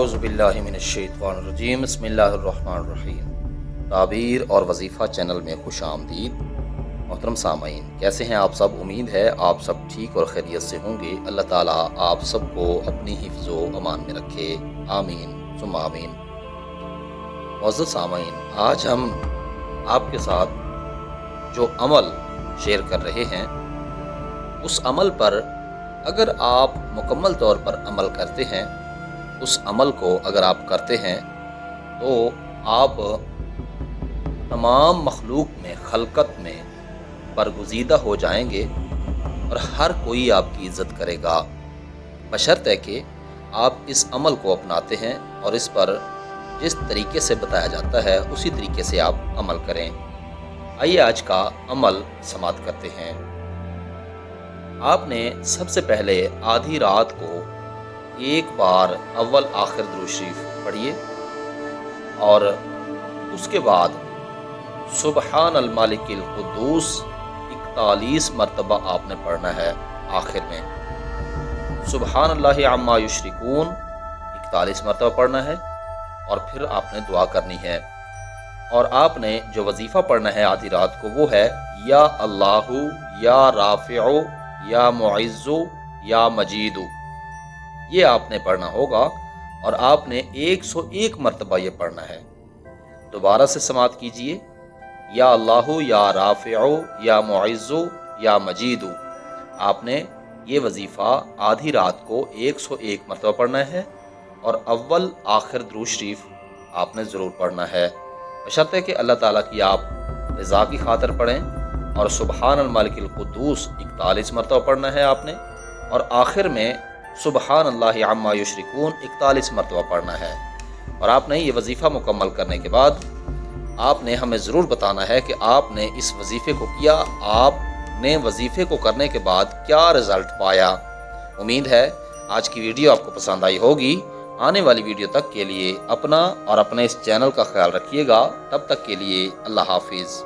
اعوذ باللہ من الشیطان الرجیم بسم اللہ الرحمن الرحیم۔ تعبیر اور وظیفہ چینل میں خوش آمدید۔ محترم سامعین، کیسے ہیں آپ سب؟ امید ہے آپ سب ٹھیک اور خیریت سے ہوں گے۔ اللہ تعالیٰ آپ سب کو اپنی حفظ و امان میں رکھے، آمین ثم آمین۔ معزز سامعین، آج ہم آپ کے ساتھ جو عمل شیئر کر رہے ہیں، اس عمل پر اگر آپ مکمل طور پر عمل کرتے ہیں، اس عمل کو اگر آپ کرتے ہیں تو آپ تمام مخلوق میں، خلقت میں برگزیدہ ہو جائیں گے اور ہر کوئی آپ کی عزت کرے گا، بشرطے کہ آپ اس عمل کو اپناتے ہیں اور اس پر جس طریقے سے بتایا جاتا ہے اسی طریقے سے آپ عمل کریں۔ آئیے آج کا عمل سماعت کرتے ہیں۔ آپ نے سب سے پہلے آدھی رات کو ایک بار اول آخر درود شریف پڑھیے اور اس کے بعد سبحان المالک القدوس 41 مرتبہ آپ نے پڑھنا ہے۔ آخر میں سبحان اللہ عما یشرکون 41 مرتبہ پڑھنا ہے اور پھر آپ نے دعا کرنی ہے۔ اور آپ نے جو وظیفہ پڑھنا ہے آدھی رات کو وہ ہے یا اللہ یا رافع یا معز یا مجید، یہ آپ نے پڑھنا ہوگا اور آپ نے 101 مرتبہ یہ پڑھنا ہے۔ دوبارہ سے سماعت کیجئے، یا اللہ یا رافع یا معز یا مجید۔ آپ نے یہ وظیفہ آدھی رات کو 101 مرتبہ پڑھنا ہے اور اول آخر درود شریف آپ نے ضرور پڑھنا ہے، بشرطے کہ اللہ تعالیٰ کی آپ رضا کی خاطر پڑھیں۔ اور سبحان المالک القدوس 41 مرتبہ پڑھنا ہے آپ نے، اور آخر میں سبحان اللہ عما یشرکون 41 مرتبہ پڑھنا ہے۔ اور آپ نے یہ وظیفہ مکمل کرنے کے بعد آپ نے ہمیں ضرور بتانا ہے کہ آپ نے اس وظیفے کو کیا، آپ نے وظیفے کو کرنے کے بعد کیا رزلٹ پایا۔ امید ہے آج کی ویڈیو آپ کو پسند آئی ہوگی۔ آنے والی ویڈیو تک کے لیے اپنا اور اپنے اس چینل کا خیال رکھیے گا۔ تب تک کے لیے اللہ حافظ۔